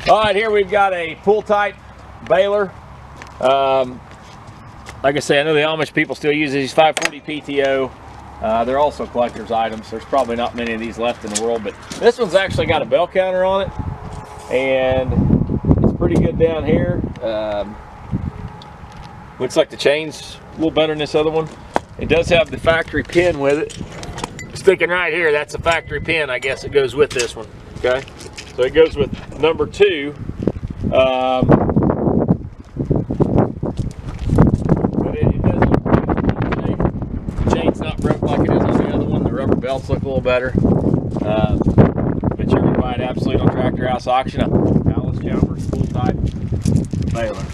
All right, here we've got a pull type baler. Like I say, I know the Amish people still use these 540 PTO. They're also collector's items. There's probably not many of these left in the world, but this one's actually got a bell counter on it, and it's pretty good down here. Looks like the chain's a little better than this other one. It does have the factory pin with it. Sticking right here, that's a factory pin, I guess it goes with this one, okay? So it goes with number 2. But it does look good. The chain's not broke like it is on the other one. The rubber belts look a little better. But you're gonna buy it absolutely on Tractor House auction. ALLIS-CHALMERS full type baler.